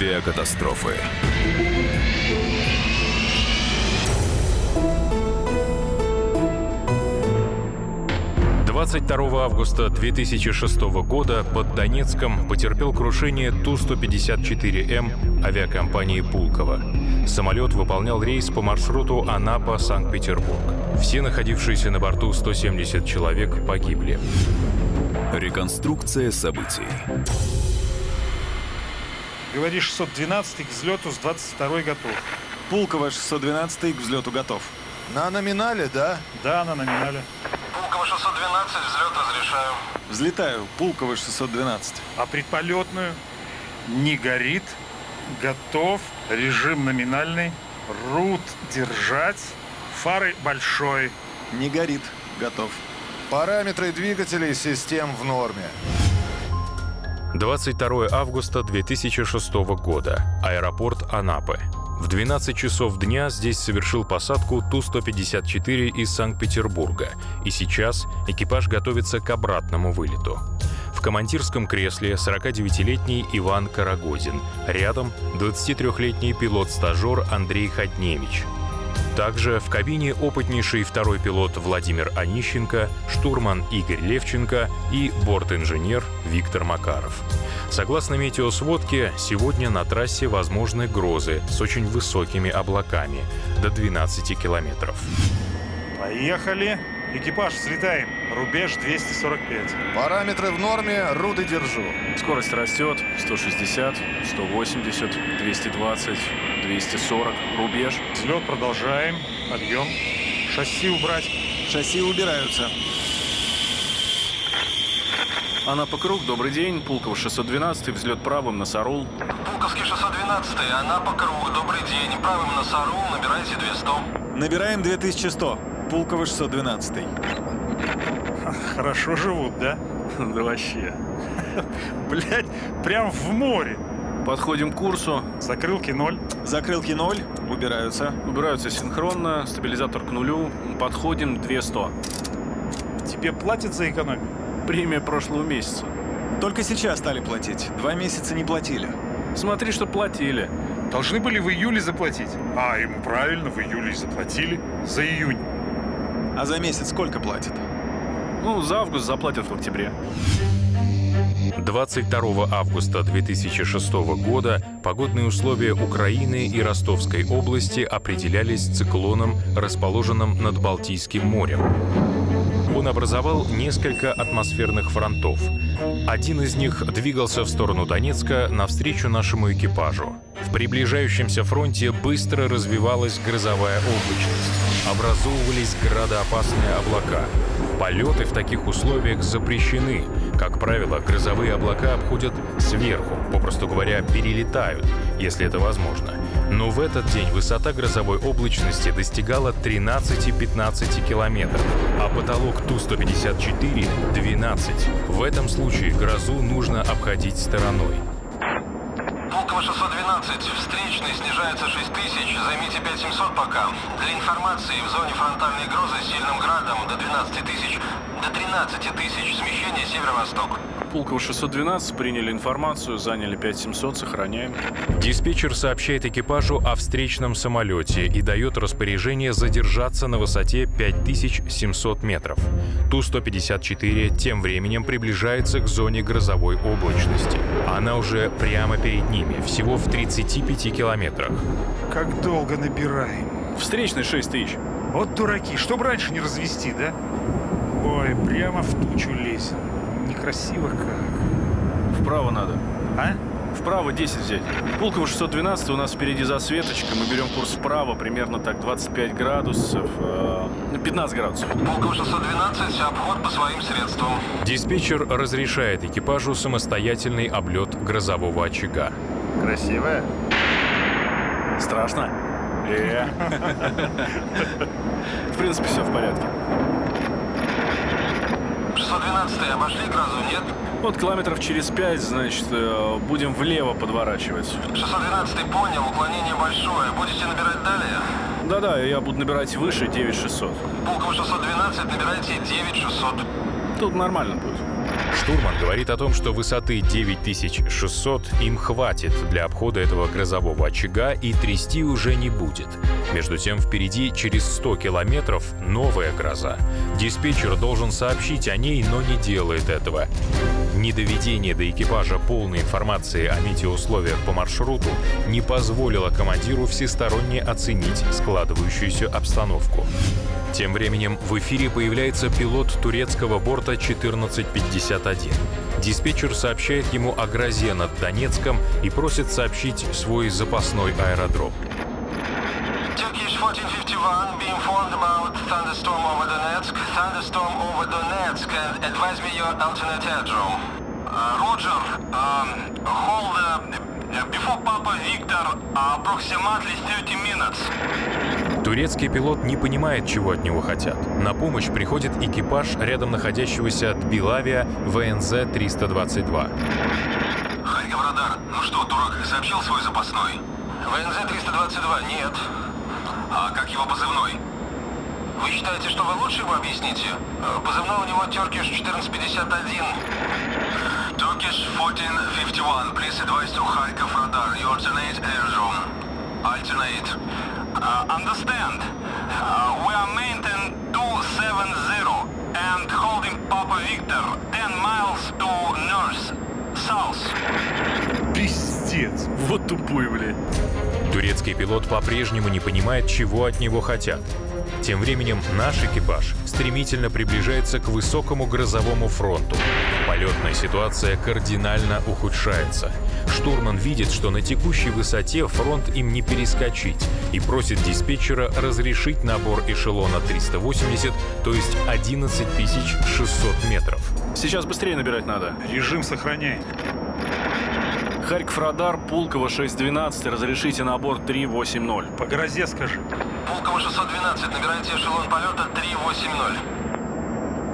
Авиакатастрофы. 22 августа 2006 года под Донецком потерпел крушение Ту-154М авиакомпании «Пулково». Самолет выполнял рейс по маршруту Анапа-Санкт-Петербург. Все находившиеся на борту 170 человек погибли. Реконструкция событий. Говоришь, 612 к взлету с 22-й готов. Пулково 612 к взлету готов. На номинале, да? Да, на номинале. Пулково 612, взлет разрешаю. Взлетаю. Пулково 612. А предполетную? Не горит. Готов. Режим номинальный. Рут держать. Фары большой. Не горит. Готов. Параметры двигателей систем в норме. 22 августа 2006 года. Аэропорт Анапы. В 12 часов дня здесь совершил посадку Ту-154 из Санкт-Петербурга, и сейчас экипаж готовится к обратному вылету. В командирском кресле 49-летний Иван Карагозин. Рядом 23-летний пилот-стажер Андрей Ходневич. Также в кабине опытнейший второй пилот Владимир Онищенко, штурман Игорь Левченко и борт-инженер Виктор Макаров. Согласно метеосводке, сегодня на трассе возможны грозы с очень высокими облаками до 12 километров. Поехали. Экипаж, взлетаем. Рубеж 245. Параметры в норме, руды держу. Скорость растет. 160, 180, 220, 240. Рубеж. Взлет продолжаем. Подъем. Шасси убрать. Шасси убираются. Анапа круг, добрый день. Пулково 612, взлет правым на Сарул. Пулковский 612, Анапа круг, добрый день. Правым на Сарул, набирайте 200. Набираем 2100. Пулково 612. Хорошо живут, да? Да вообще. Блять, прям в море. Подходим к курсу. Закрылки 0. Закрылки 0. Убираются. Убираются синхронно. Стабилизатор к нулю. Подходим 200. Тебе платят за экономию? Премия прошлого месяца. Только сейчас стали платить. 2 месяца не платили. Смотри, что платили. Должны были в июле заплатить. А, ему правильно, в июле и заплатили. За июнь. А за месяц сколько платят? Ну, за август заплатят в октябре. 22 августа 2006 года погодные условия Украины и Ростовской области определялись циклоном, расположенным над Балтийским морем. Он образовал несколько атмосферных фронтов. Один из них двигался в сторону Донецка навстречу нашему экипажу. В приближающемся фронте быстро развивалась грозовая облачность. Образовывались градоопасные облака. Полеты в таких условиях запрещены. Как правило, грозовые облака обходят сверху, попросту говоря, перелетают, если это возможно. Но в этот день высота грозовой облачности достигала 13-15 километров, а потолок Ту-154 — 12. В этом случае грозу нужно обходить стороной. Пулково 612, встречный снижается 6000, займите 5700 пока. Для информации, в зоне фронтальной грозы с сильным градом до 12 тысяч, до 13 тысяч, смещение северо-восток. Пулково 612, приняли информацию, заняли 5700, сохраняем. Диспетчер сообщает экипажу о встречном самолете и дает распоряжение задержаться на высоте 5700 метров. Ту-154 тем временем приближается к зоне грозовой облачности. Она уже прямо перед ними, всего в 35 километрах. Как долго набираем? Встречный 6000. Вот дураки, чтоб раньше не развести, да? Ой, прямо в тучу лезем. Некрасиво как. Вправо надо. А? Вправо 10 взять. Пулково 612, у нас впереди засветочка. Мы берем курс вправо, примерно так 25 градусов, 15 градусов. Пулково 612, обход по своим средствам. Диспетчер разрешает экипажу самостоятельный облет грозового очага. Красивая? Страшно? В принципе, все в порядке. 612, обошли грозу, нет? Вот километров через 5, значит, будем влево подворачивать. 612 понял, уклонение большое. Будете набирать далее? Да-да, я буду набирать выше 9600. Пулково 612, набирайте 9600. Тут нормально будет. Штурман говорит о том, что высоты 9600 им хватит для обхода этого грозового очага и трясти уже не будет. Между тем, впереди через 100 километров новая гроза. Диспетчер должен сообщить о ней, но не делает этого. Недоведение до экипажа полной информации о метеоусловиях по маршруту не позволило командиру всесторонне оценить складывающуюся обстановку. Тем временем в эфире появляется пилот турецкого борта 1451. Диспетчер сообщает ему о грозе над Донецком и просит сообщить свой запасной аэродром. Turkish 1451, be informed about thunderstorm over Donetsk. Thunderstorm over Donetsk, and advise me your alternate address. Roger, hold before Papa Victor, approximately 30 minutes. Турецкий пилот не понимает, чего от него хотят. На помощь приходит экипаж рядом находящегося от Белавия ВНЗ-322. Харьков радар. Ну что, турок, сообщил свой запасной? ВНЗ-322 нет. А как его позывной? Вы считаете, что вы лучше его объясните? Позывной у него Turkish 1451. Turkish 1451, please advise to Kharkov radar. Your alternate airdrome. Alternate. Understand. We are maintain 270 and holding Papa Victor 10 miles to north, south. Пиздец. Вот тупой, блядь. Турецкий пилот по-прежнему не понимает, чего от него хотят. Тем временем наш экипаж стремительно приближается к высокому грозовому фронту. Полетная ситуация кардинально ухудшается. Штурман видит, что на текущей высоте фронт им не перескочить, и просит диспетчера разрешить набор эшелона 380, то есть 11600 метров. Сейчас быстрее набирать надо. Режим сохраняй. Харьков радар, Пулково 612, разрешите набор 380. По грозе скажи. Пулково 612, набирайте эшелон полета 380.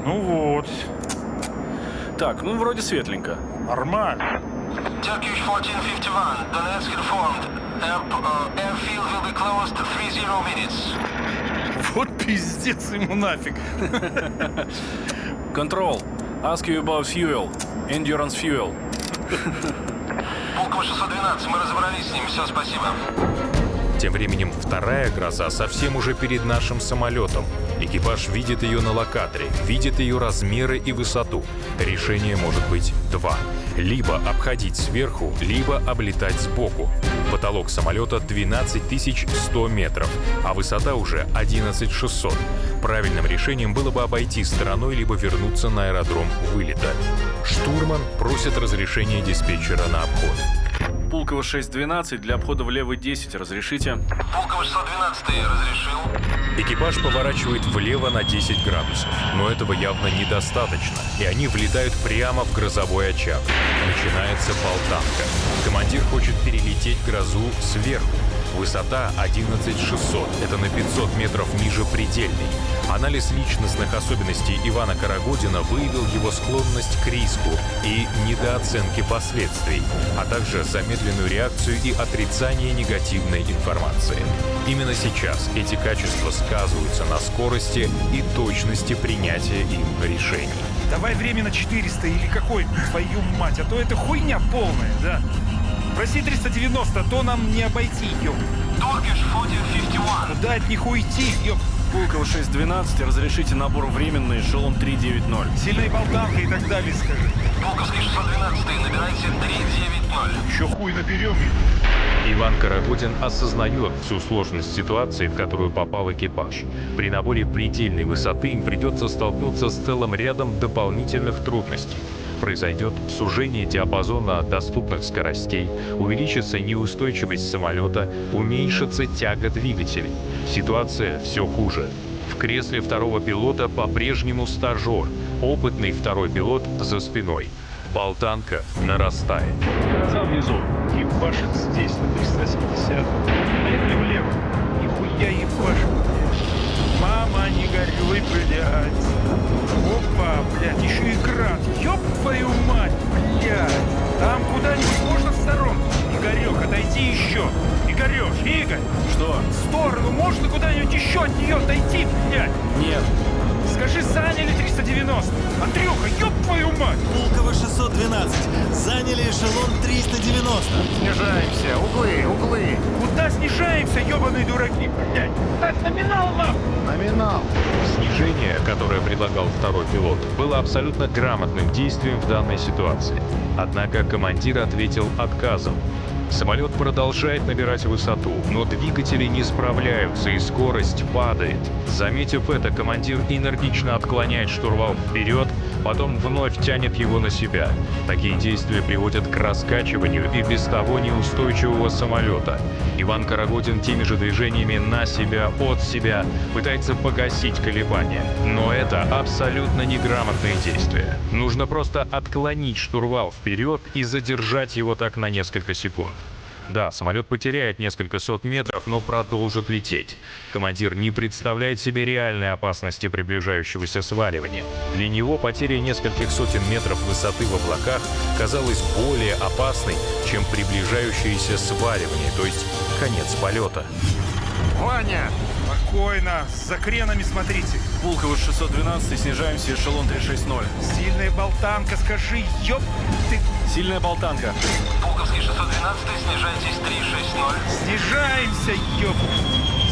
Ну вот. Так, ну вроде светленько. Нормально. Turkish 1451, Donetsk informed. Airfield will be closed 30 minutes. Вот пиздец ему нафиг. Control, ask you about fuel. Endurance fuel. Пулково 612, мы разобрались с ним, все, спасибо. Тем временем вторая гроза совсем уже перед нашим самолетом. Экипаж видит ее на локаторе, видит ее размеры и высоту. Решение может быть два. Либо обходить сверху, либо облетать сбоку. Потолок самолета 12100 метров, а высота уже 11600. Правильным решением было бы обойти стороной, либо вернуться на аэродром вылета. Штурман просит разрешения диспетчера на обход. Пулково 612, для обхода влево 10, разрешите. Пулково 612, разрешил. Экипаж поворачивает влево на 10 градусов, но этого явно недостаточно, и они влетают прямо в грозовой очаг. Начинается болтанка. Командир хочет перелететь грозу сверху. Высота 11600, это на 500 метров ниже предельной. Анализ личностных особенностей Ивана Карагодина выявил его склонность к риску и недооценке последствий, а также замедленную реакцию и отрицание негативной информации. Именно сейчас эти качества сказываются на скорости и точности принятия им решений. Давай время на 400 или какой, твою мать, а то это хуйня полная, да? Проси 390, а то нам не обойти, ёп. Turkish 1451. Куда от них уйти, ёп? Пулково 612, разрешите набор временный, эшелон 390. Сильная болтанка и так далее, скажи. Пулковский 612, набирайте 390. Еще хуй наберем. Иван Карагодин осознает всю сложность ситуации, в которую попал экипаж. При наборе предельной высоты им придется столкнуться с целым рядом дополнительных трудностей. Произойдет сужение диапазона доступных скоростей, увеличится неустойчивость самолета, уменьшится тяга двигателей. Ситуация все хуже. В кресле второго пилота по-прежнему стажер, опытный второй пилот за спиной. Болтанка нарастает. Гроза внизу. Ебашит здесь на 370. Поехали влево. Нихуя ебашит. Мама, не горюй, блядь. Опа, блядь, еще и град. Ёб твою мать, блядь. Там куда-нибудь можно в сторонку? Игорек, отойди еще. Игорек, Игорь. Что? В сторону можно куда-нибудь еще от нее отойти, блядь? Нет. Скажи, заняли 390. 390. Андрюха, ёб твою мать! Пулково 612. Заняли эшелон 390. Снижаемся. Углы. Куда снижаемся, ёбаные дураки, блядь? Так, номинал нахуй! Номинал. Снижение, которое предлагал второй пилот, было абсолютно грамотным действием в данной ситуации. Однако командир ответил отказом. Самолет продолжает набирать высоту, но двигатели не справляются и скорость падает. Заметив это, командир энергично отклоняет штурвал вперед, потом вновь тянет его на себя. Такие действия приводят к раскачиванию и без того неустойчивого самолета. Иван Карагодин теми же движениями на себя, от себя пытается погасить колебания. Но это абсолютно неграмотные действия. Нужно просто отклонить штурвал вперед и задержать его так на несколько секунд. Да, самолет потеряет несколько сот метров, но продолжит лететь. Командир не представляет себе реальной опасности приближающегося сваливания. Для него потеря нескольких сотен метров высоты в облаках казалась более опасной, чем приближающееся сваливание, то есть конец полета. Ваня! Спокойно, за кренами смотрите. Пулково 612, снижаемся, эшелон 360. Сильная болтанка, скажи, ёб ты... Сильная болтанка. Пулковский 612, снижайтесь 360. Снижаемся, ёб...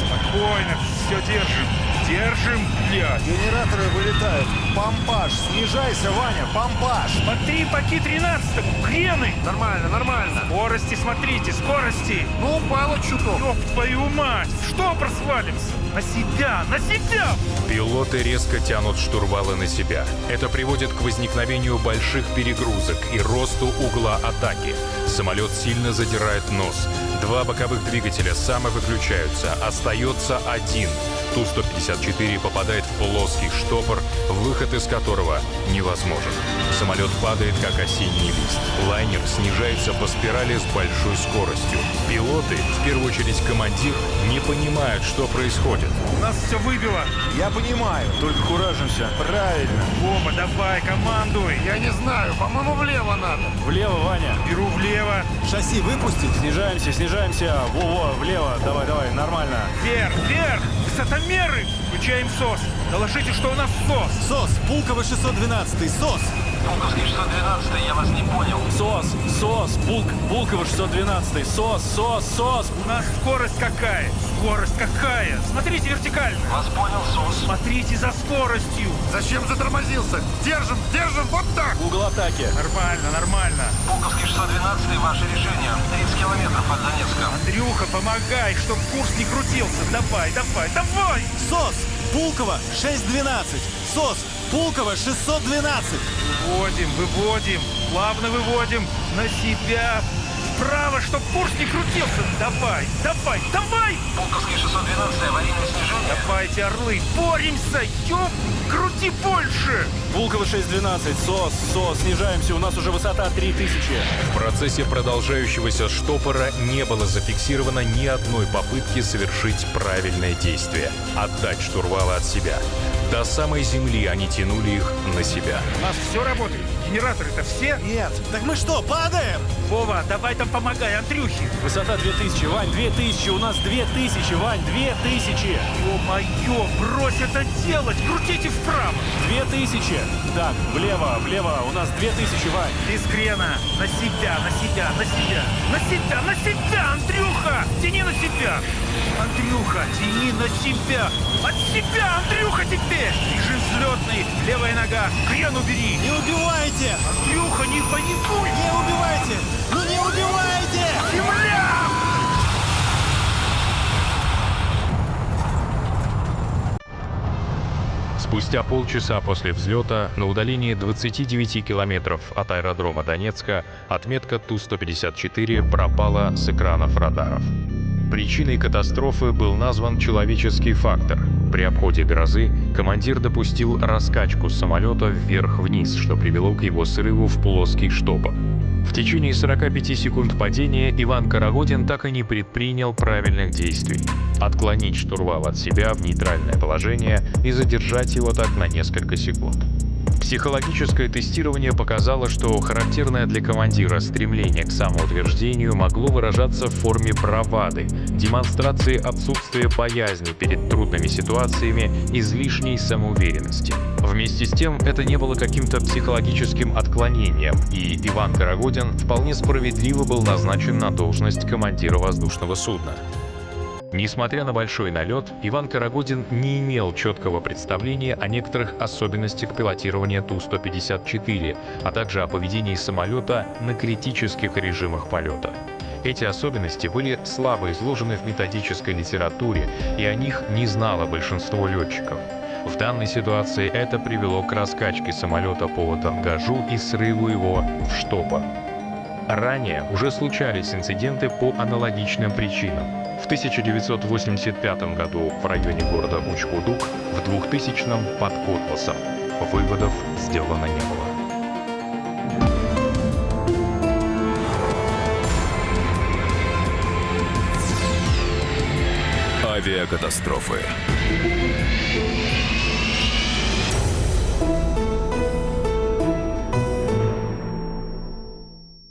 Спокойно, все держим. Держим, блядь. Генераторы вылетают. Помпаж. Снижайся, Ваня. Помпаж. Смотри, поки 13-му, крены. Нормально. Скорости, смотрите, скорости. Ну, упало чуток. Ёб твою мать, что просвалимся? На себя, на себя! Пилоты резко тянут штурвалы на себя. Это приводит к возникновению больших перегрузок и росту угла атаки. Самолет сильно задирает нос. Два боковых двигателя самовыключаются. Остается один. Ту-154 попадает в плоский штопор, выход из которого невозможен. Самолет падает, как осенний лист. Лайнер снижается по спирали с большой скоростью. Пилоты, в первую очередь командир, не понимают, что происходит. Нас все выбило. Я понимаю. Только куражимся. Правильно. Вова, давай, командуй. Я не знаю. По-моему, влево надо. Влево, Ваня. Беру влево. Шасси выпустить. Снижаемся. Во, влево. Давай, нормально. Вверх. Высотомеры. Включаем СОС. Доложите, что у нас СОС. СОС. Пулково 612. СОС. Пулковский 612, я вас не понял. СОС. Пулково 612. СОС. У нас скорость какая? Смотрите вертикально. Вас понял, СОС. Смотрите за скоростью. Зачем затормозился? Держим. Вот так. Угол атаки. Нормально. Пулковский 612, ваше решение. 30 километров от Донецка. Андрюха, помогай, чтоб курс не крутился. Давай. СОС. Пулково 612. СОС. Пулково 612. Выводим. Плавно выводим. На себя. Вправо, чтоб курс не крутился. Давай. Пулковский 612, аварийное снижение. Давайте, орлы, боремся. Крути больше. Пулково 612. СОС. Снижаемся. У нас уже высота 3000. В процессе продолжающегося штопора не было зафиксировано ни одной попытки совершить правильное действие — отдать штурвалы от себя. До самой земли они тянули их на себя. У нас все работает. Генераторы-то все? Нет. Так мы что, падаем? Вова, давай там помогай Андрюхе. Высота 2000. Вань, 2000. У нас 2000. Вань, 2000. Ё-моё, брось это делать. Крутите вправо. 2000. Так, влево. У нас 2000, Вань. Без крена. На себя. Андрюха, тяни на себя. Андрюха, тяни на себя. От себя, Андрюха, теперь. Режим взлетный. Левая нога. Крен убери. Не убивайте! Андрюха, не паникуй. Не убивайте! Ну не убивайте! Земля! Спустя полчаса после взлета на удалении 29 километров от аэродрома Донецка отметка Ту-154 пропала с экранов радаров. Причиной катастрофы был назван человеческий фактор. При обходе грозы командир допустил раскачку самолета вверх-вниз, что привело к его срыву в плоский штопор. В течение 45 секунд падения Иван Карагодин так и не предпринял правильных действий. Отклонить штурвал от себя в нейтральное положение и задержать его так на несколько секунд. Психологическое тестирование показало, что характерное для командира стремление к самоутверждению могло выражаться в форме бравады, демонстрации отсутствия боязни перед трудными ситуациями, излишней самоуверенности. Вместе с тем, это не было каким-то психологическим отклонением, и Иван Карагодин вполне справедливо был назначен на должность командира воздушного судна. Несмотря на большой налет, Иван Карагодин не имел четкого представления о некоторых особенностях пилотирования Ту-154, а также о поведении самолета на критических режимах полета. Эти особенности были слабо изложены в методической литературе, и о них не знало большинство летчиков. В данной ситуации это привело к раскачке самолета по тангажу и срыву его в штопор. Ранее уже случались инциденты по аналогичным причинам. В 1985 году в районе города Уч-Кудук, в 2000-м под Котласом. Выводов сделано не было. Авиакатастрофы.